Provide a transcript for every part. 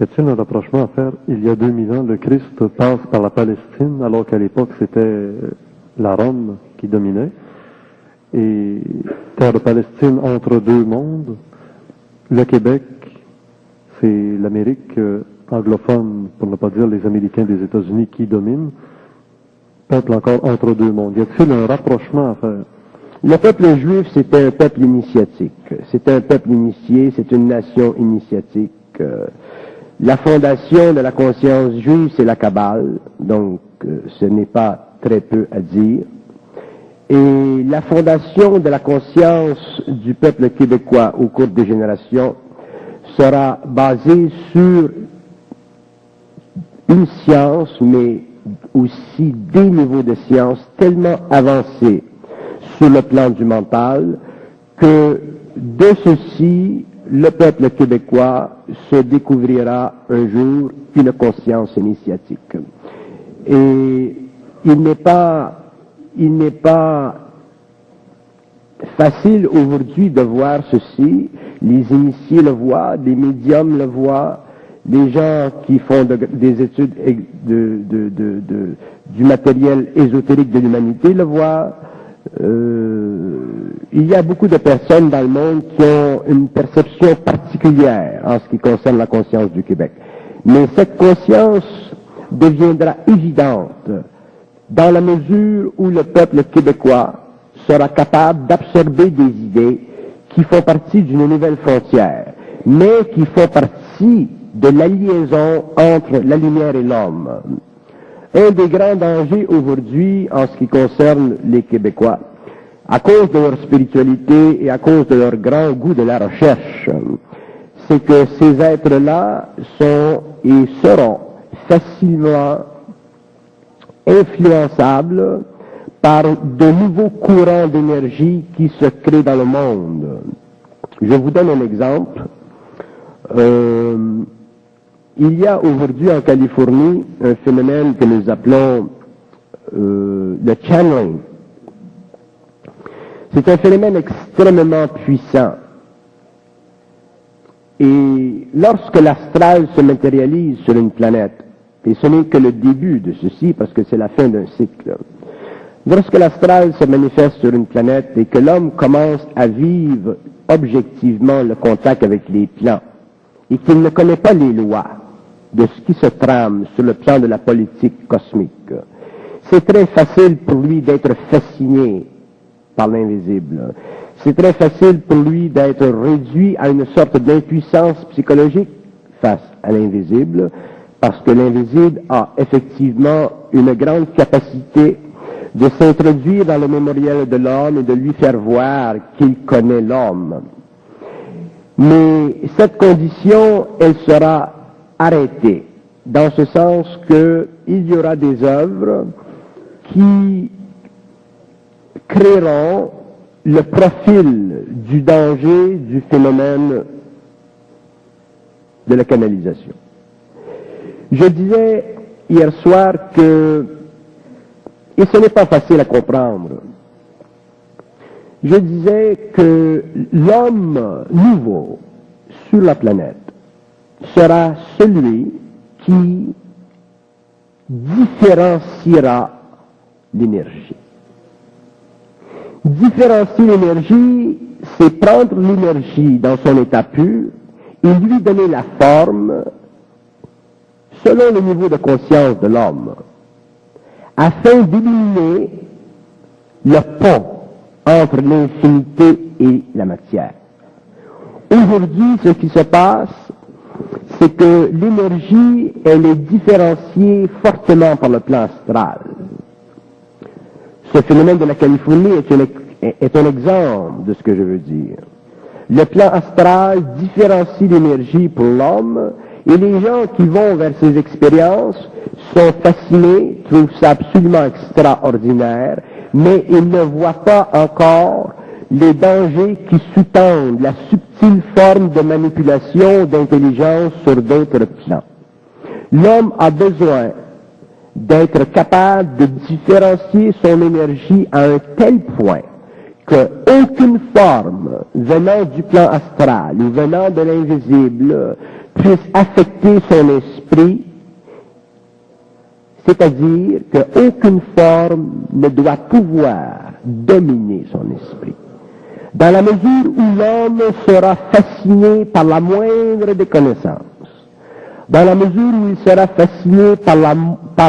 Y a-t-il un rapprochement à faire? Il y a 2000 ans, le Christ passe par la Palestine, alors qu'à l'époque, c'était la Rome qui dominait. Et terre de Palestine entre deux mondes. Le Québec, c'est l'Amérique anglophone, pour ne pas dire les Américains des États-Unis qui dominent. Peuple encore entre deux mondes. Y a-t-il un rapprochement à faire? Le peuple juif, c'était un peuple initiatique. C'est un peuple initié, c'est une nation initiatique. La fondation de la conscience juive, c'est la Kabbale, donc ce n'est pas très peu à dire. Et la fondation de la conscience du peuple québécois au cours des générations sera basée sur une science, mais aussi des niveaux de science tellement avancés sur le plan du mental que de ceci, le peuple québécois se découvrira un jour une conscience initiatique. Et il n'est pas facile aujourd'hui de voir ceci. Les initiés le voient, les médiums le voient, les gens qui font des études du matériel ésotérique de l'humanité le voient. Il y a beaucoup de personnes dans le monde qui ont une perception particulière en ce qui concerne la conscience du Québec. Mais cette conscience deviendra évidente dans la mesure où le peuple québécois sera capable d'absorber des idées qui font partie d'une nouvelle frontière, mais qui font partie de la liaison entre la lumière et l'homme. Un des grands dangers aujourd'hui en ce qui concerne les Québécois, à cause de leur spiritualité et à cause de leur grand goût de la recherche, c'est que ces êtres-là sont et seront facilement influençables par de nouveaux courants d'énergie qui se créent dans le monde. Je vous donne un exemple. Il y a aujourd'hui en Californie un phénomène que nous appelons le channeling. C'est un phénomène extrêmement puissant. Et lorsque l'astral se matérialise sur une planète, et ce n'est que le début de ceci parce que c'est la fin d'un cycle, lorsque l'astral se manifeste sur une planète et que l'homme commence à vivre objectivement le contact avec les plans, et qu'il ne connaît pas les lois de ce qui se trame sur le plan de la politique cosmique, c'est très facile pour lui d'être fasciné par l'invisible. C'est très facile pour lui d'être réduit à une sorte d'impuissance psychologique face à l'invisible, parce que l'invisible a effectivement une grande capacité de s'introduire dans le mémoriel de l'homme et de lui faire voir qu'il connaît l'homme. Mais cette condition, elle sera arrêtée, dans ce sens qu'il y aura des œuvres qui créeront le profil du danger du phénomène de la canalisation. Je disais hier soir que, et ce n'est pas facile à comprendre, je disais que l'homme nouveau sur la planète sera celui qui différenciera l'énergie. Différencier l'énergie, c'est prendre l'énergie dans son état pur et lui donner la forme selon le niveau de conscience de l'homme, afin d'éliminer le pont entre l'infinité et la matière. Aujourd'hui, ce qui se passe, c'est que l'énergie, elle est différenciée fortement par le plan astral. Ce phénomène de la Californie est un exemple de ce que je veux dire. Le plan astral différencie l'énergie pour l'homme, et les gens qui vont vers ces expériences sont fascinés, trouvent ça absolument extraordinaire, mais ils ne voient pas encore les dangers qui sous-tendent la subtile forme de manipulation d'intelligence sur d'autres plans. L'homme a besoin d'être capable de différencier son énergie à un tel point qu'aucune forme venant du plan astral ou venant de l'invisible puisse affecter son esprit, c'est-à-dire qu'aucune forme ne doit pouvoir dominer son esprit. Dans la mesure où l'homme sera fasciné par la moindre des connaissances, dans la mesure où il sera fasciné par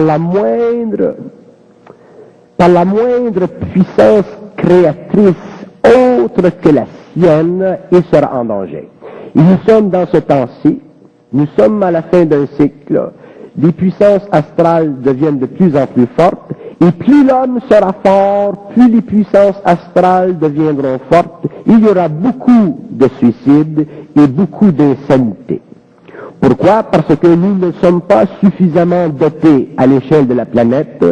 la moindre puissance créatrice autre que la sienne, il sera en danger. Et nous sommes dans ce temps-ci, nous sommes à la fin d'un cycle, les puissances astrales deviennent de plus en plus fortes, et plus l'homme sera fort, plus les puissances astrales deviendront fortes, il y aura beaucoup de suicides et beaucoup d'insanité. Pourquoi? Parce que nous ne sommes pas suffisamment dotés à l'échelle de la planète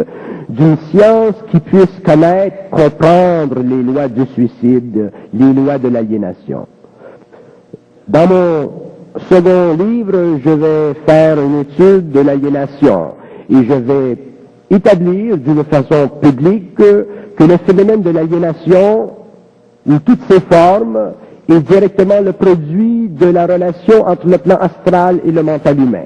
d'une science qui puisse connaître, comprendre les lois du suicide, les lois de l'aliénation. Dans mon second livre, je vais faire une étude de l'aliénation et je vais établir d'une façon publique que le phénomène de l'aliénation, ou toutes ses formes, est directement le produit de la relation entre le plan astral et le mental humain.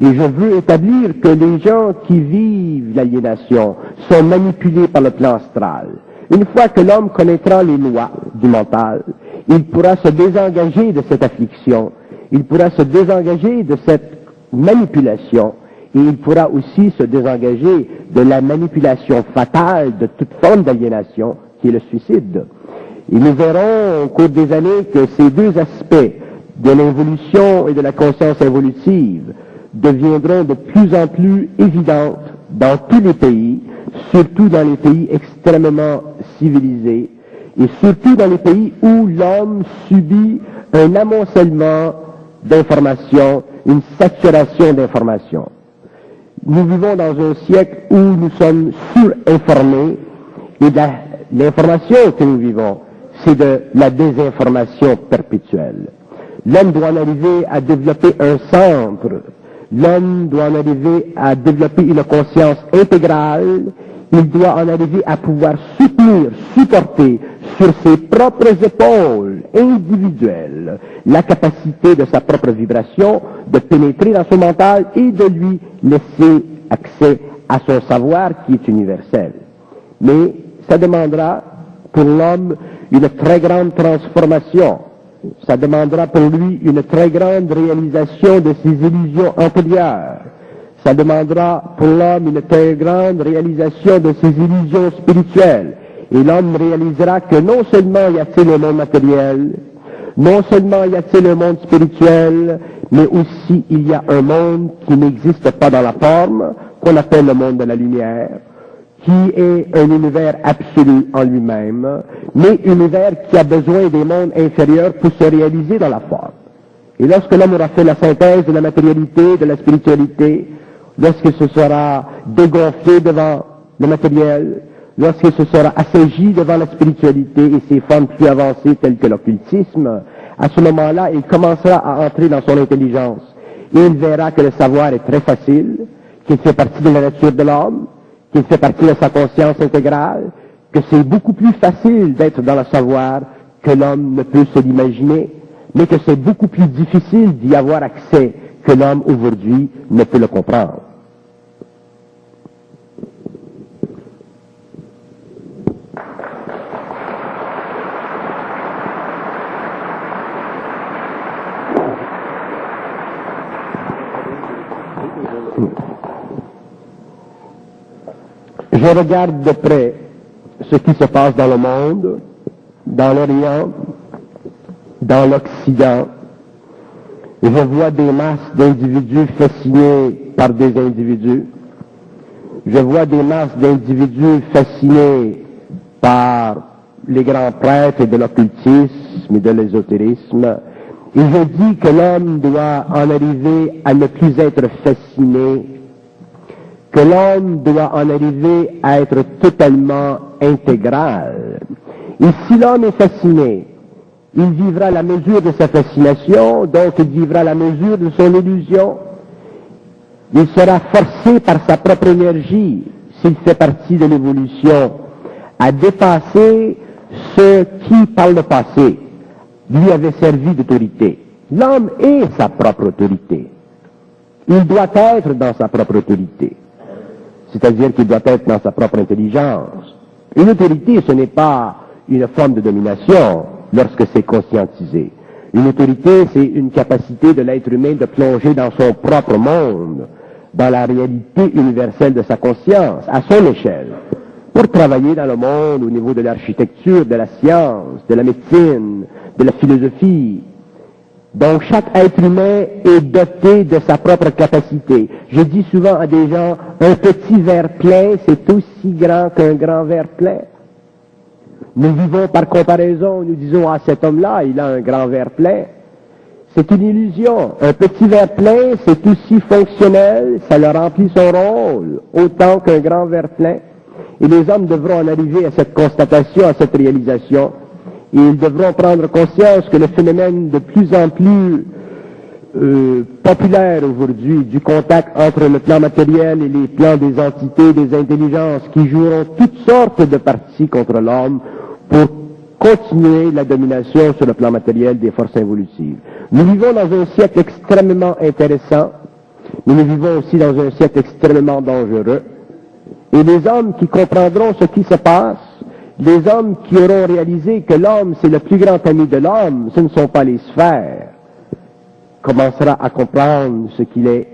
Et je veux établir que les gens qui vivent l'aliénation sont manipulés par le plan astral. Une fois que l'homme connaîtra les lois du mental, il pourra se désengager de cette affliction, il pourra se désengager de cette manipulation, et il pourra aussi se désengager de la manipulation fatale de toute forme d'aliénation, qui est le suicide. Et nous verrons au cours des années que ces deux aspects de l'évolution et de la conscience évolutive deviendront de plus en plus évidentes dans tous les pays, surtout dans les pays extrêmement civilisés, et surtout dans les pays où l'homme subit un amoncellement d'informations, une saturation d'informations. Nous vivons dans un siècle où nous sommes surinformés, et l'information que nous vivons, c'est de la désinformation perpétuelle. L'homme doit en arriver à développer un centre. L'homme doit en arriver à développer une conscience intégrale. Il doit en arriver à pouvoir soutenir, supporter sur ses propres épaules individuelles la capacité de sa propre vibration de pénétrer dans son mental et de lui laisser accès à son savoir qui est universel. Mais ça demandera pour l'homme une très grande transformation. Ça demandera pour lui une très grande réalisation de ses illusions antérieures. Ça demandera pour l'homme une très grande réalisation de ses illusions spirituelles. Et l'homme réalisera que non seulement y a-t-il le monde matériel, non seulement y a-t-il le monde spirituel, mais aussi il y a un monde qui n'existe pas dans la forme, qu'on appelle le monde de la lumière, qui est un univers absolu en lui-même, mais univers qui a besoin des mondes inférieurs pour se réaliser dans la forme. Et lorsque l'homme aura fait la synthèse de la matérialité, de la spiritualité, lorsqu'il se sera dégonflé devant le matériel, lorsqu'il se sera assagi devant la spiritualité et ses formes plus avancées telles que l'occultisme, à ce moment-là, il commencera à entrer dans son intelligence. Et il verra que le savoir est très facile, qu'il fait partie de la nature de l'homme, qu'il fait partie de sa conscience intégrale, que c'est beaucoup plus facile d'être dans le savoir que l'homme ne peut se l'imaginer, mais que c'est beaucoup plus difficile d'y avoir accès que l'homme aujourd'hui ne peut le comprendre. Je regarde de près ce qui se passe dans le monde, dans l'Orient, dans l'Occident. Je vois des masses d'individus fascinés par des individus. Je vois des masses d'individus fascinés par les grands prêtres de l'occultisme et de l'ésotérisme. Et je dis que l'homme doit en arriver à ne plus être fasciné, que l'homme doit en arriver à être totalement intégral. Et si l'homme est fasciné, il vivra la mesure de sa fascination, donc il vivra la mesure de son illusion. Il sera forcé par sa propre énergie, s'il fait partie de l'évolution, à dépasser ce qui, par le passé, lui avait servi d'autorité. L'homme est sa propre autorité. Il doit être dans sa propre autorité. C'est-à-dire qu'il doit être dans sa propre intelligence. Une autorité, ce n'est pas une forme de domination lorsque c'est conscientisé. Une autorité, c'est une capacité de l'être humain de plonger dans son propre monde, dans la réalité universelle de sa conscience, à son échelle, pour travailler dans le monde au niveau de l'architecture, de la science, de la médecine, de la philosophie. Donc chaque être humain est doté de sa propre capacité. Je dis souvent à des gens, un petit verre plein, c'est aussi grand qu'un grand verre plein. Nous vivons par comparaison, nous disons, ah, cet homme-là, il a un grand verre plein. C'est une illusion. Un petit verre plein, c'est aussi fonctionnel, ça leur remplit son rôle, autant qu'un grand verre plein. Et les hommes devront en arriver à cette constatation, à cette réalisation. Et ils devront prendre conscience que le phénomène de plus en plus populaire aujourd'hui du contact entre le plan matériel et les plans des entités, des intelligences qui joueront toutes sortes de parties contre l'homme pour continuer la domination sur le plan matériel des forces involutives. Nous vivons dans un siècle extrêmement intéressant, mais nous vivons aussi dans un siècle extrêmement dangereux. Et les hommes qui comprendront ce qui se passe, les hommes qui auront réalisé que l'homme, c'est le plus grand ami de l'homme, ce ne sont pas les sphères, commencera à comprendre ce qu'il est,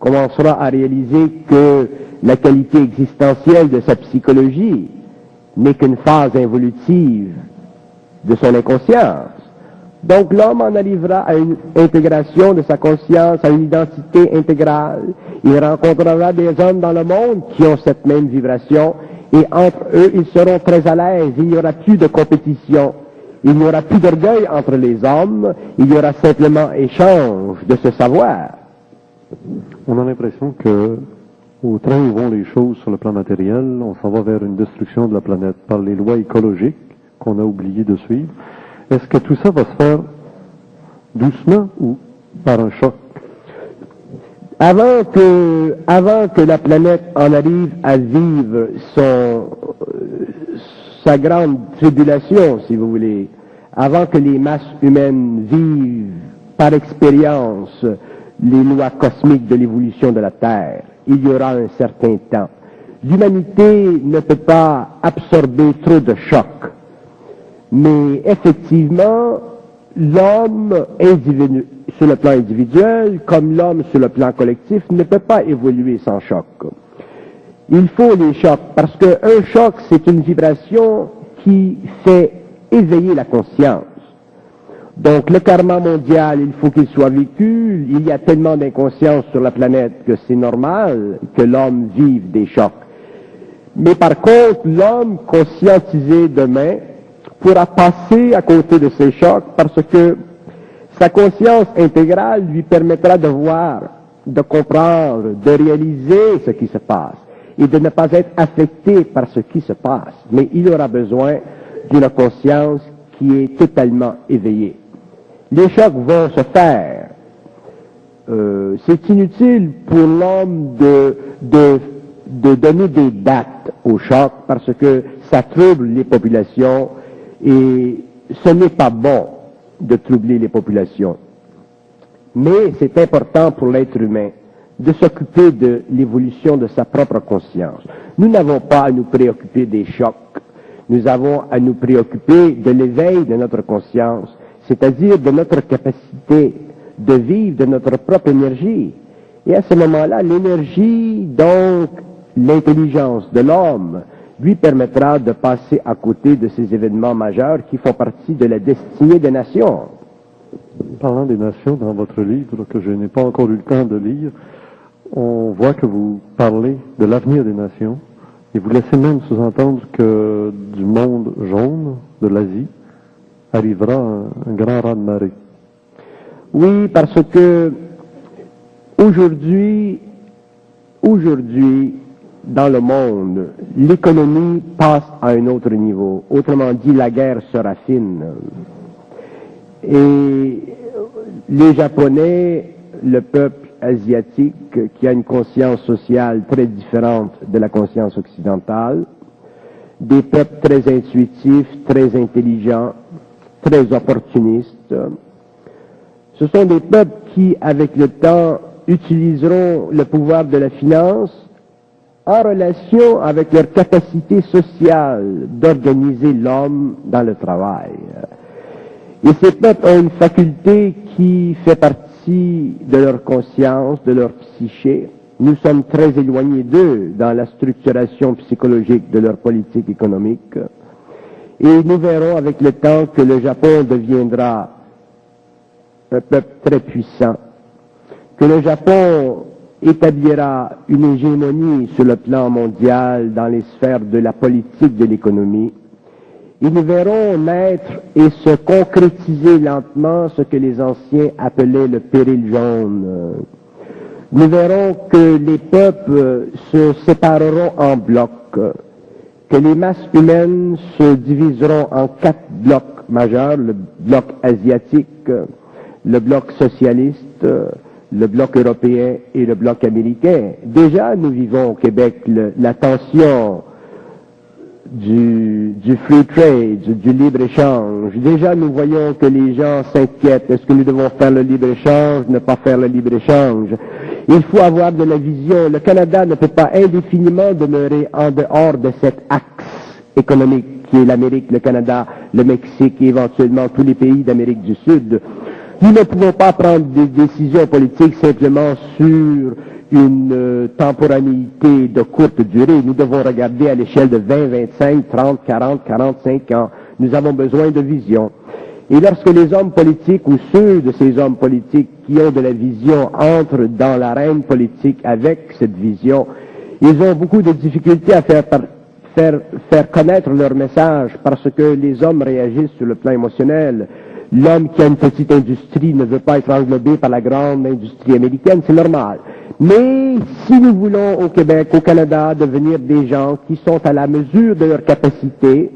commencera à réaliser que la qualité existentielle de sa psychologie n'est qu'une phase involutive de son inconscience. Donc l'homme en arrivera à une intégration de sa conscience, à une identité intégrale. Il rencontrera des hommes dans le monde qui ont cette même vibration, et entre eux, ils seront très à l'aise. Il n'y aura plus de compétition. Il n'y aura plus d'orgueil entre les hommes. Il y aura simplement échange de ce savoir. On a l'impression que, au train où vont les choses sur le plan matériel, on s'en va vers une destruction de la planète par les lois écologiques qu'on a oublié de suivre. Est-ce que tout ça va se faire doucement ou par un choc? Avant que la planète en arrive à vivre sa grande tribulation, si vous voulez, avant que les masses humaines vivent par expérience les lois cosmiques de l'évolution de la Terre, il y aura un certain temps. L'humanité ne peut pas absorber trop de chocs, mais effectivement, l'homme sur le plan individuel, comme l'homme sur le plan collectif, ne peut pas évoluer sans choc. Il faut les chocs, parce qu'un choc, c'est une vibration qui fait éveiller la conscience. Donc le karma mondial, il faut qu'il soit vécu. Il y a tellement d'inconscience sur la planète que c'est normal que l'homme vive des chocs. Mais par contre, l'homme conscientisé demain pourra passer à côté de ces chocs parce que sa conscience intégrale lui permettra de voir, de comprendre, de réaliser ce qui se passe et de ne pas être affecté par ce qui se passe. Mais il aura besoin d'une conscience qui est totalement éveillée. Les chocs vont se faire. C'est inutile pour l'homme de donner des dates aux chocs parce que ça trouble les populations et ce n'est pas bon de troubler les populations. Mais c'est important pour l'être humain de s'occuper de l'évolution de sa propre conscience. Nous n'avons pas à nous préoccuper des chocs. Nous avons à nous préoccuper de l'éveil de notre conscience, c'est-à-dire de notre capacité de vivre de notre propre énergie. Et à ce moment-là, l'énergie, donc l'intelligence de l'homme, lui permettra de passer à côté de ces événements majeurs qui font partie de la destinée des nations. Parlant des nations, dans votre livre, que je n'ai pas encore eu le temps de lire, on voit que vous parlez de l'avenir des nations, et vous laissez même sous-entendre que du monde jaune, de l'Asie, arrivera un grand raz-de-marée. Oui, parce que aujourd'hui, dans le monde, l'économie passe à un autre niveau. Autrement dit, la guerre se raffine. Et les Japonais, le peuple asiatique, qui a une conscience sociale très différente de la conscience occidentale, des peuples très intuitifs, très intelligents, très opportunistes, Ce sont des peuples qui, avec le temps, utiliseront le pouvoir de la finance en relation avec leur capacité sociale d'organiser l'homme dans le travail. Et ces peuples ont une faculté qui fait partie de leur conscience, de leur psyché. Nous sommes très éloignés d'eux dans la structuration psychologique de leur politique économique. Et nous verrons avec le temps que le Japon deviendra un peuple très puissant, que le Japon établira une hégémonie sur le plan mondial dans les sphères de la politique de l'économie. Et nous verrons naître et se concrétiser lentement ce que les anciens appelaient le péril jaune. Nous verrons que les peuples se sépareront en blocs, que les masses humaines se diviseront en 4 blocs majeurs, le bloc asiatique, le bloc socialiste, le bloc européen et le bloc américain. Déjà, nous vivons au Québec la tension du free trade, du libre-échange. Déjà, nous voyons que les gens s'inquiètent. Est-ce que nous devons faire le libre-échange, ne pas faire le libre-échange? Il faut avoir de la vision. Le Canada ne peut pas indéfiniment demeurer en dehors de cet axe économique qui est l'Amérique, le Canada, le Mexique et éventuellement tous les pays d'Amérique du Sud. Nous ne pouvons pas prendre des décisions politiques simplement sur une temporalité de courte durée. Nous devons regarder à l'échelle de 20, 25, 30, 40, 45 ans. Nous avons besoin de vision. Et lorsque les hommes politiques ou ceux de ces hommes politiques qui ont de la vision entrent dans l'arène politique avec cette vision, ils ont beaucoup de difficultés à faire connaître leur message parce que les hommes réagissent sur le plan émotionnel. L'homme qui a une petite industrie ne veut pas être englobé par la grande industrie américaine, c'est normal. Mais si nous voulons au Québec, au Canada, devenir des gens qui sont à la mesure de leur capacité,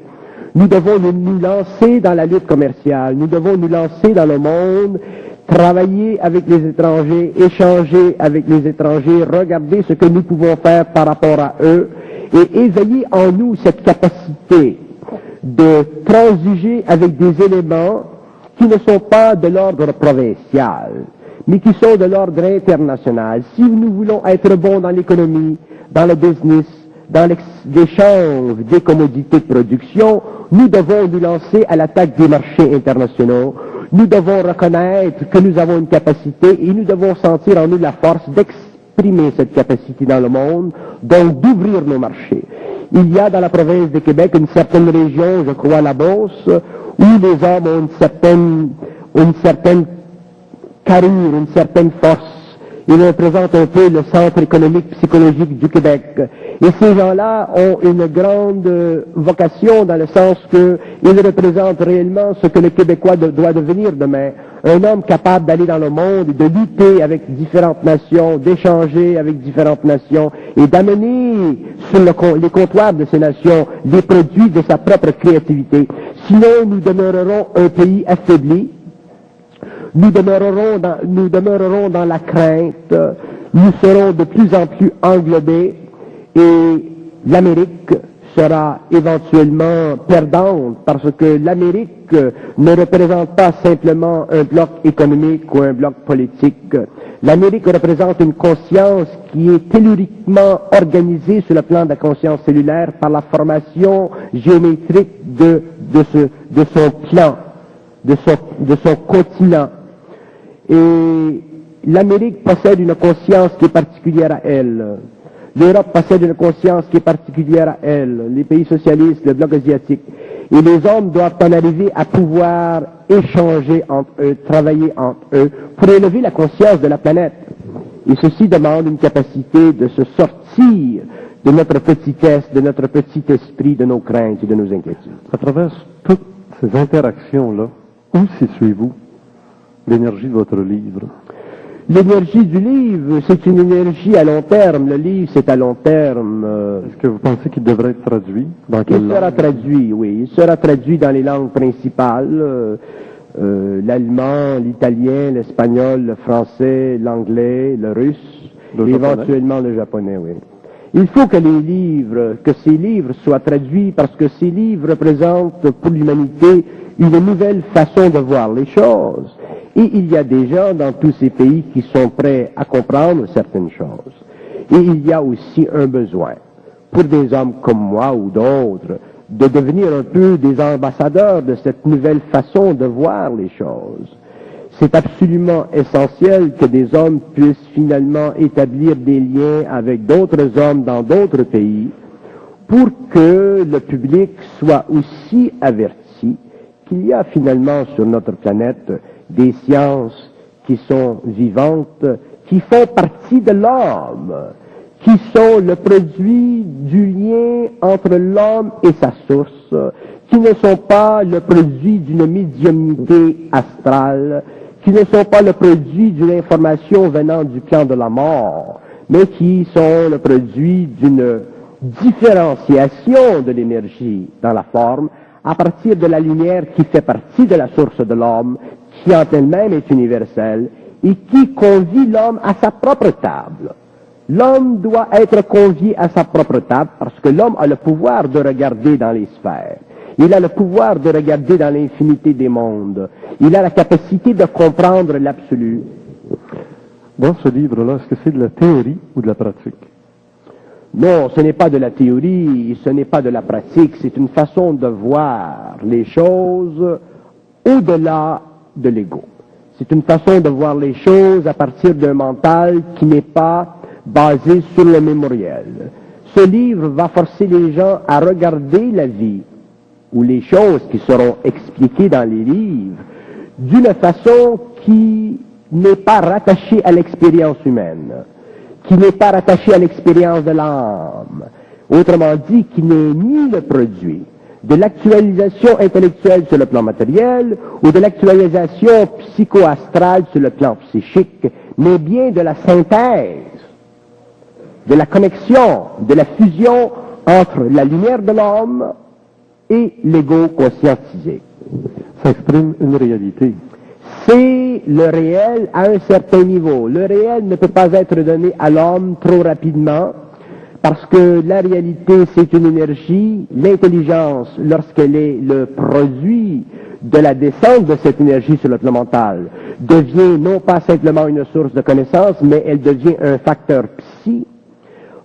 nous devons nous lancer dans la lutte commerciale, nous devons nous lancer dans le monde, travailler avec les étrangers, échanger avec les étrangers, regarder ce que nous pouvons faire par rapport à eux et éveiller en nous cette capacité de transiger avec des éléments qui ne sont pas de l'ordre provincial, mais qui sont de l'ordre international. Si nous voulons être bons dans l'économie, dans le business, dans l'échange des commodités de production, nous devons nous lancer à l'attaque des marchés internationaux. Nous devons reconnaître que nous avons une capacité et nous devons sentir en nous la force d'exprimer cette capacité dans le monde, donc d'ouvrir nos marchés. Il y a dans la province de Québec une certaine région, je crois la Beauce, où les hommes ont une certaine carrure, une certaine force. Ils représentent un peu le centre économique psychologique du Québec. Et ces gens-là ont une grande vocation dans le sens qu'ils représentent réellement ce que le Québécois doit devenir demain. Un homme capable d'aller dans le monde, de lutter avec différentes nations, d'échanger avec différentes nations et d'amener sur les comptoirs de ces nations les produits de sa propre créativité. Sinon, nous demeurerons un pays affaibli. Nous demeurerons dans la crainte, nous serons de plus en plus englobés et l'Amérique sera éventuellement perdante parce que l'Amérique ne représente pas simplement un bloc économique ou un bloc politique. L'Amérique représente une conscience qui est telluriquement organisée sur le plan de la conscience cellulaire par la formation géométrique de son plan, de son continent. Et l'Amérique possède une conscience qui est particulière à elle. L'Europe possède une conscience qui est particulière à elle. Les pays socialistes, le bloc asiatique. Et les hommes doivent en arriver à pouvoir échanger entre eux, travailler entre eux, pour élever la conscience de la planète. Et ceci demande une capacité de se sortir de notre petitesse, de notre petit esprit, de nos craintes et de nos inquiétudes. À travers toutes ces interactions-là, où situez-vous l'énergie de votre livre? L'énergie du livre, c'est une énergie à long terme. Le livre, c'est à long terme. Est-ce que vous pensez qu'il devrait être traduit? Dans quelle langue? Il sera traduit, oui. Il sera traduit dans les langues principales. L'allemand, l'italien, l'espagnol, le français, l'anglais, le russe, et éventuellement le japonais, oui. Il faut que ces livres soient traduits parce que ces livres représentent pour l'humanité une nouvelle façon de voir les choses. Et il y a des gens dans tous ces pays qui sont prêts à comprendre certaines choses. Et il y a aussi un besoin, pour des hommes comme moi ou d'autres, de devenir un peu des ambassadeurs de cette nouvelle façon de voir les choses. C'est absolument essentiel que des hommes puissent finalement établir des liens avec d'autres hommes dans d'autres pays pour que le public soit aussi averti qu'il y a finalement sur notre planète des sciences qui sont vivantes, qui font partie de l'homme, qui sont le produit du lien entre l'homme et sa source, qui ne sont pas le produit d'une médiumnité astrale, qui ne sont pas le produit d'une information venant du plan de la mort, mais qui sont le produit d'une différenciation de l'énergie dans la forme à partir de la lumière qui fait partie de la source de l'homme, qui en elle-même est universelle et qui convie l'homme à sa propre table. L'homme doit être convié à sa propre table parce que l'homme a le pouvoir de regarder dans les sphères. Il a le pouvoir de regarder dans l'infinité des mondes. Il a la capacité de comprendre l'absolu. Dans ce livre-là, est-ce que c'est de la théorie ou de la pratique? Non, ce n'est pas de la théorie, ce n'est pas de la pratique, c'est une façon de voir les choses au-delà de l'ego. C'est une façon de voir les choses à partir d'un mental qui n'est pas basé sur le mémoriel. Ce livre va forcer les gens à regarder la vie ou les choses qui seront expliquées dans les livres d'une façon qui n'est pas rattachée à l'expérience humaine, qui n'est pas rattachée à l'expérience de l'âme, autrement dit, qui n'est ni le produit de l'actualisation intellectuelle sur le plan matériel ou de l'actualisation psycho-astrale sur le plan psychique, mais bien de la synthèse, de la connexion, de la fusion entre la lumière de l'homme et l'ego conscientisé. Ça exprime une réalité. C'est le réel à un certain niveau. Le réel ne peut pas être donné à l'homme trop rapidement parce que la réalité, c'est une énergie. L'intelligence, lorsqu'elle est le produit de la descente de cette énergie sur le plan mental, devient non pas simplement une source de connaissance, mais elle devient un facteur psy.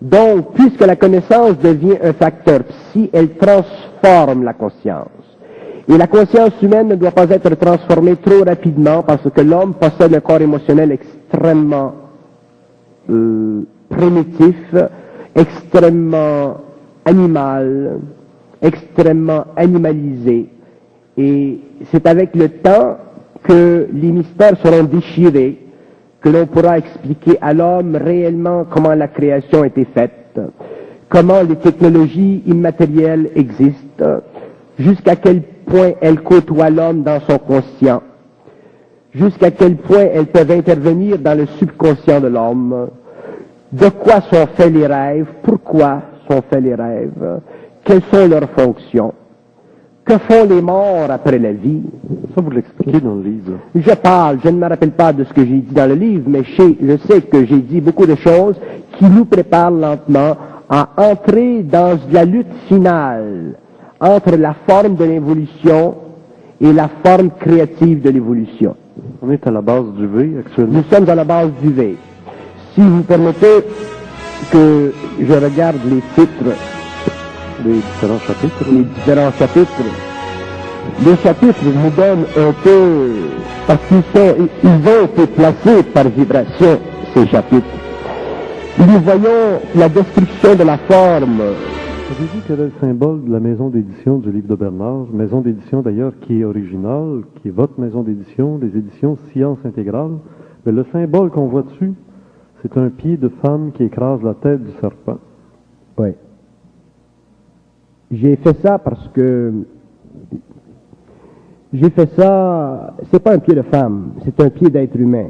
Donc, puisque la connaissance devient un facteur psy, elle transforme la conscience. Et la conscience humaine ne doit pas être transformée trop rapidement parce que l'homme possède un corps émotionnel extrêmement primitif, extrêmement animal, extrêmement animalisé. Et c'est avec le temps que les mystères seront déchirés, que l'on pourra expliquer à l'homme réellement comment la création a été faite, comment les technologies immatérielles existent, jusqu'à quel point elles côtoient l'homme dans son conscient, jusqu'à quel point elles peuvent intervenir dans le subconscient de l'homme, de quoi sont faits les rêves, pourquoi sont faits les rêves, quelles sont leurs fonctions, que font les morts après la vie. Ça, vous l'expliquez dans le livre. Je ne me rappelle pas de ce que j'ai dit dans le livre, mais je sais que j'ai dit beaucoup de choses qui nous préparent lentement à entrer dans la lutte finale entre la forme de l'évolution et la forme créative de l'évolution. On est à la base du V actuellement. Nous sommes à la base du V. Si vous permettez que je regarde les titres, Les différents chapitres. les différents chapitres, les chapitres nous donnent un peu, parce ils ont été placés par vibration, ces chapitres. Nous voyons la description de la forme. Avez-vous quel est le symbole de la maison d'édition du livre de Bernard? Maison d'édition d'ailleurs qui est originale, qui est votre maison d'édition, les éditions Science Intégrale. Mais le symbole qu'on voit dessus, c'est un pied de femme qui écrase la tête du serpent. Oui. J'ai fait ça parce que c'est pas un pied de femme, c'est un pied d'être humain.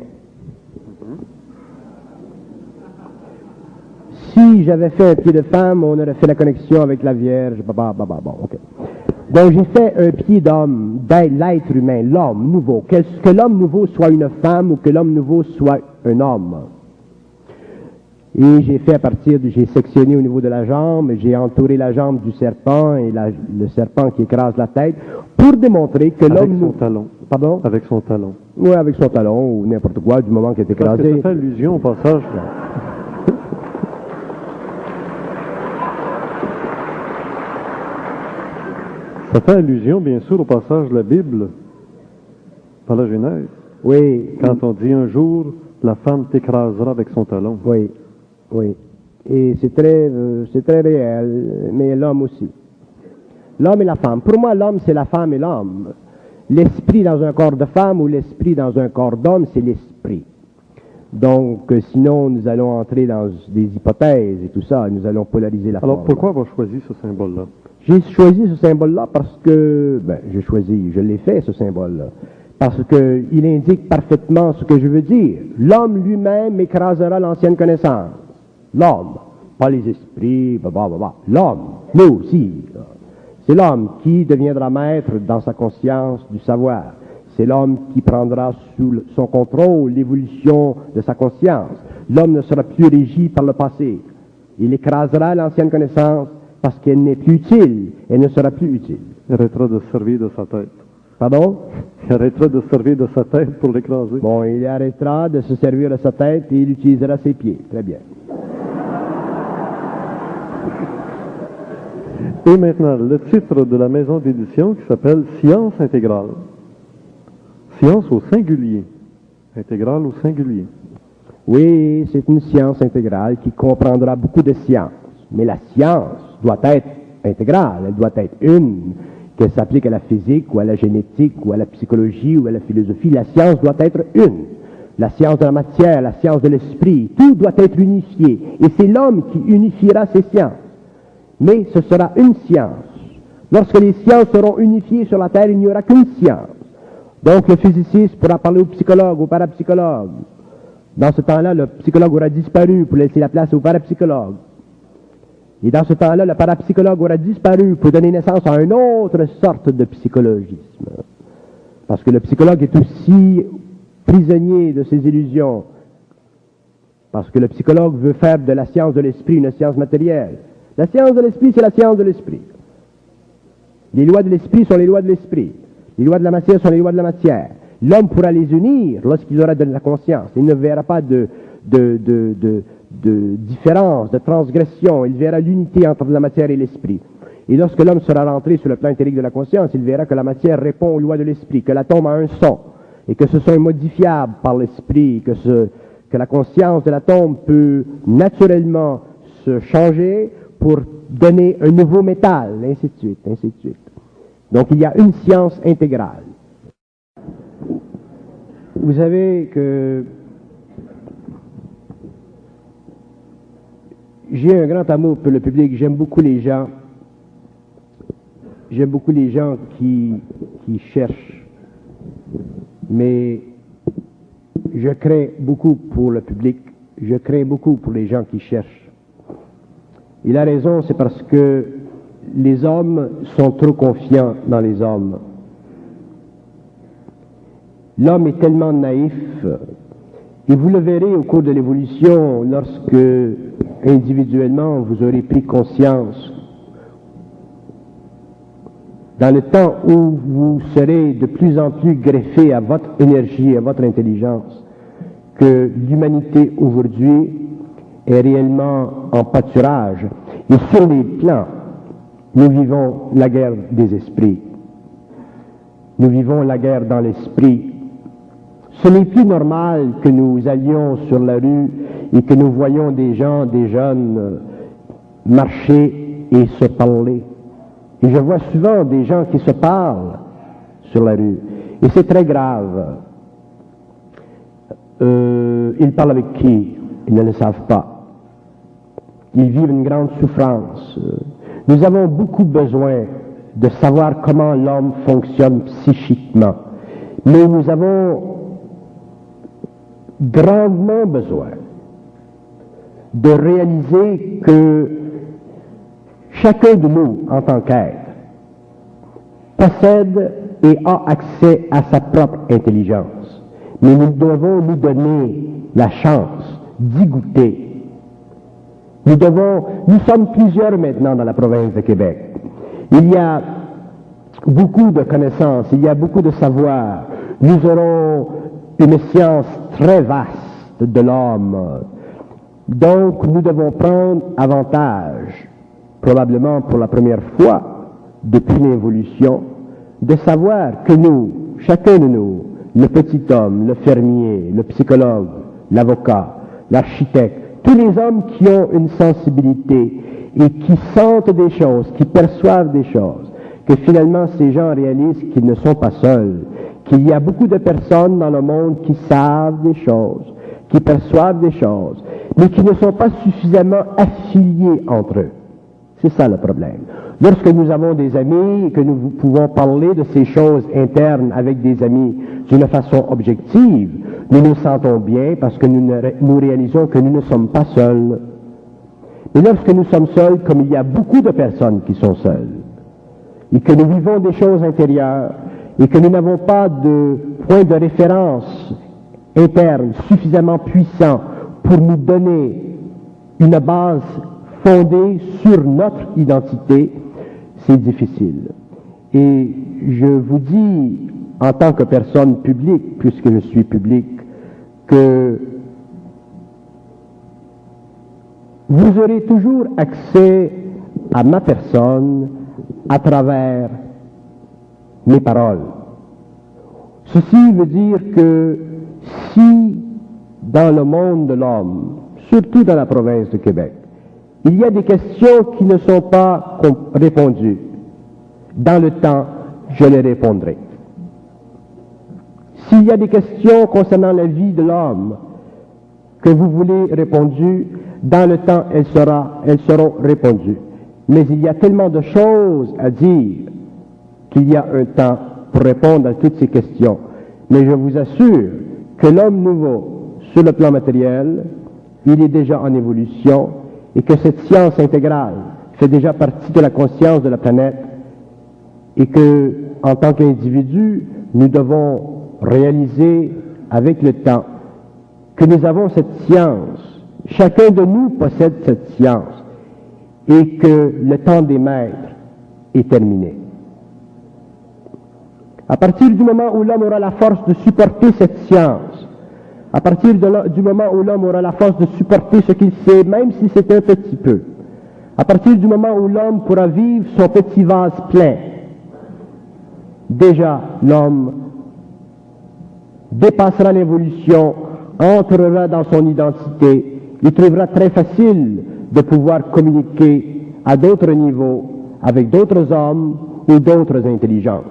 Si j'avais fait un pied de femme, on aurait fait la connexion avec la Vierge, bon, ok. Donc j'ai fait un pied d'homme, l'être humain, l'homme nouveau, que l'homme nouveau soit une femme ou que l'homme nouveau soit un homme. Et j'ai fait j'ai sectionné au niveau de la jambe, j'ai entouré la jambe du serpent et le serpent qui écrase la tête pour démontrer que Avec l'homme son talon. Pardon? Avec son talon. Oui, avec son talon ou n'importe quoi, du moment qu'il est Parce que écrasé. ça fait allusion au passage. Ça fait allusion, bien sûr, au passage de la Bible, par la Genèse. Oui. Quand on dit un jour, la femme t'écrasera avec son talon. Oui, oui. Et c'est très réel, mais l'homme aussi. L'homme et la femme. Pour moi, l'homme, c'est la femme et l'homme. L'esprit dans un corps de femme ou l'esprit dans un corps d'homme, c'est l'esprit. Donc, sinon, nous allons entrer dans des hypothèses et tout ça, nous allons polariser la Alors, forme. pourquoi avoir choisi ce symbole-là? J'ai choisi ce symbole-là parce que, je l'ai fait, ce symbole-là. Parce qu'il indique parfaitement ce que je veux dire. L'homme lui-même écrasera l'ancienne connaissance. L'homme, pas les esprits, l'homme, nous aussi. C'est l'homme qui deviendra maître dans sa conscience du savoir. C'est l'homme qui prendra sous son contrôle l'évolution de sa conscience. L'homme ne sera plus régi par le passé. Il écrasera l'ancienne connaissance parce qu'elle n'est plus utile, elle ne sera plus utile. Il arrêtera de se servir de sa tête. Pardon? Il arrêtera de se servir de sa tête pour l'écraser. Bon, il arrêtera de se servir de sa tête et il utilisera ses pieds. Très bien. Et maintenant, le titre de la maison d'édition qui s'appelle Science intégrale. Science au singulier. Intégrale au singulier. Oui, c'est une science intégrale qui comprendra beaucoup de sciences. Mais la science doit être intégrale, elle doit être une, qu'elle s'applique à la physique ou à la génétique ou à la psychologie ou à la philosophie. La science doit être une. La science de la matière, la science de l'esprit, tout doit être unifié. Et c'est l'homme qui unifiera ces sciences. Mais ce sera une science. Lorsque les sciences seront unifiées sur la Terre, il n'y aura qu'une science. Donc le physiciste pourra parler au psychologue, au parapsychologue. Dans ce temps-là, le psychologue aura disparu pour laisser la place au parapsychologue. Et dans ce temps-là, le parapsychologue aura disparu pour donner naissance à une autre sorte de psychologisme. Parce que le psychologue est aussi prisonnier de ses illusions. Parce que le psychologue veut faire de la science de l'esprit une science matérielle. La science de l'esprit, c'est la science de l'esprit. Les lois de l'esprit sont les lois de l'esprit. Les lois de la matière sont les lois de la matière. L'homme pourra les unir lorsqu'il aura de la conscience. Il ne verra pas de différence, de transgression. Il verra l'unité entre la matière et l'esprit. Et lorsque l'homme sera rentré sur le plan intérieur de la conscience, il verra que la matière répond aux lois de l'esprit, que l'atome a un son, et que ce son est modifiable par l'esprit, que la conscience de l'atome peut naturellement se changer pour donner un nouveau métal, ainsi de suite, ainsi de suite. Donc il y a une science intégrale. Vous savez que j'ai un grand amour pour le public, j'aime beaucoup les gens. J'aime beaucoup les gens qui cherchent, mais je crains beaucoup pour le public, je crains beaucoup pour les gens qui cherchent. Et la raison, c'est parce que les hommes sont trop confiants dans les hommes. L'homme est tellement naïf, et vous le verrez au cours de l'évolution, lorsque individuellement vous aurez pris conscience, dans le temps où vous serez de plus en plus greffé à votre énergie, à votre intelligence, que l'humanité aujourd'hui est réellement en pâturage. Et sur les plans, nous vivons la guerre des esprits. Nous vivons la guerre dans l'esprit. Ce n'est plus normal que nous allions sur la rue et que nous voyions des gens, des jeunes, marcher et se parler. Et je vois souvent des gens qui se parlent sur la rue. Et c'est très grave. Ils parlent avec qui? Ils ne le savent pas. Ils vivent une grande souffrance. Nous avons beaucoup besoin de savoir comment l'homme fonctionne psychiquement. Mais nous avons grandement besoin de réaliser que chacun de nous, en tant qu'être, possède et a accès à sa propre intelligence. Mais nous devons nous donner la chance d'y goûter. Nous sommes plusieurs maintenant dans la province de Québec. Il y a beaucoup de connaissances, il y a beaucoup de savoir. Nous aurons une science très vaste de l'homme. Donc, nous devons prendre avantage, probablement pour la première fois depuis l'évolution, de savoir que nous, chacun de nous, le petit homme, le fermier, le psychologue, l'avocat, l'architecte, tous les hommes qui ont une sensibilité et qui sentent des choses, qui perçoivent des choses, que finalement ces gens réalisent qu'ils ne sont pas seuls, qu'il y a beaucoup de personnes dans le monde qui savent des choses, qui perçoivent des choses, mais qui ne sont pas suffisamment affiliés entre eux. C'est ça le problème. Lorsque nous avons des amis et que nous pouvons parler de ces choses internes avec des amis d'une façon objective, nous nous sentons bien parce que nous réalisons que nous ne sommes pas seuls. Mais lorsque nous sommes seuls, comme il y a beaucoup de personnes qui sont seules, et que nous vivons des choses intérieures, et que nous n'avons pas de point de référence interne suffisamment puissant pour nous donner une base fondée sur notre identité, c'est difficile. Et je vous dis, en tant que personne publique, puisque je suis public, que vous aurez toujours accès à ma personne à travers mes paroles. Ceci veut dire que si dans le monde de l'homme, surtout dans la province de Québec, il y a des questions qui ne sont pas répondues, dans le temps, je les répondrai. S'il y a des questions concernant la vie de l'homme que vous voulez répondues, dans le temps, elles seront répondues. Mais il y a tellement de choses à dire qu'il y a un temps pour répondre à toutes ces questions. Mais je vous assure que l'homme nouveau, sur le plan matériel, il est déjà en évolution et que cette science intégrale fait déjà partie de la conscience de la planète et que, en tant qu'individu, nous devons réaliser avec le temps que nous avons cette science. Chacun de nous possède cette science et que le temps des maîtres est terminé. À partir du moment où l'homme aura la force de supporter cette science, à partir du moment où l'homme aura la force de supporter ce qu'il sait, même si c'est un petit peu, à partir du moment où l'homme pourra vivre son petit vase plein, déjà l'homme dépassera l'évolution, entrera dans son identité, il trouvera très facile de pouvoir communiquer à d'autres niveaux, avec d'autres hommes ou d'autres intelligences.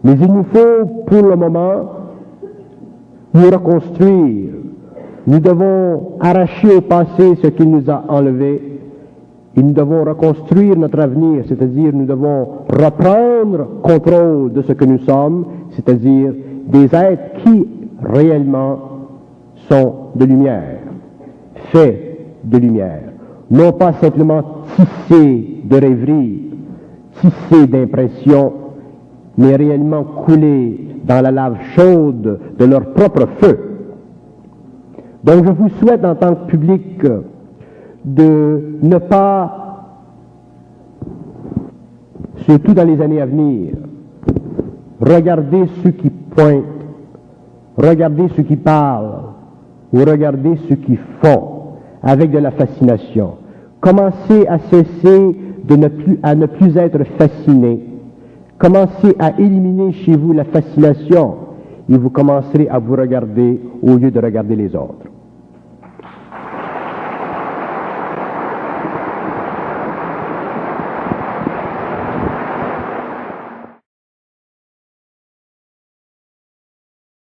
Mais il nous faut, pour le moment, nous reconstruire. Nous devons arracher au passé ce qu'il nous a enlevé et nous devons reconstruire notre avenir, c'est-à-dire nous devons reprendre contrôle de ce que nous sommes, c'est-à-dire des êtres qui réellement sont de lumière, faits de lumière, non pas simplement tissés de rêveries, tissés d'impressions, mais réellement coulés dans la lave chaude de leur propre feu. Donc je vous souhaite en tant que public de ne pas, surtout dans les années à venir, regarder ceux qui pointent, regarder ceux qui parlent, ou regarder ceux qui font avec de la fascination. Commencez à cesser à ne plus être fasciné. Commencez à éliminer chez vous la fascination et vous commencerez à vous regarder au lieu de regarder les autres.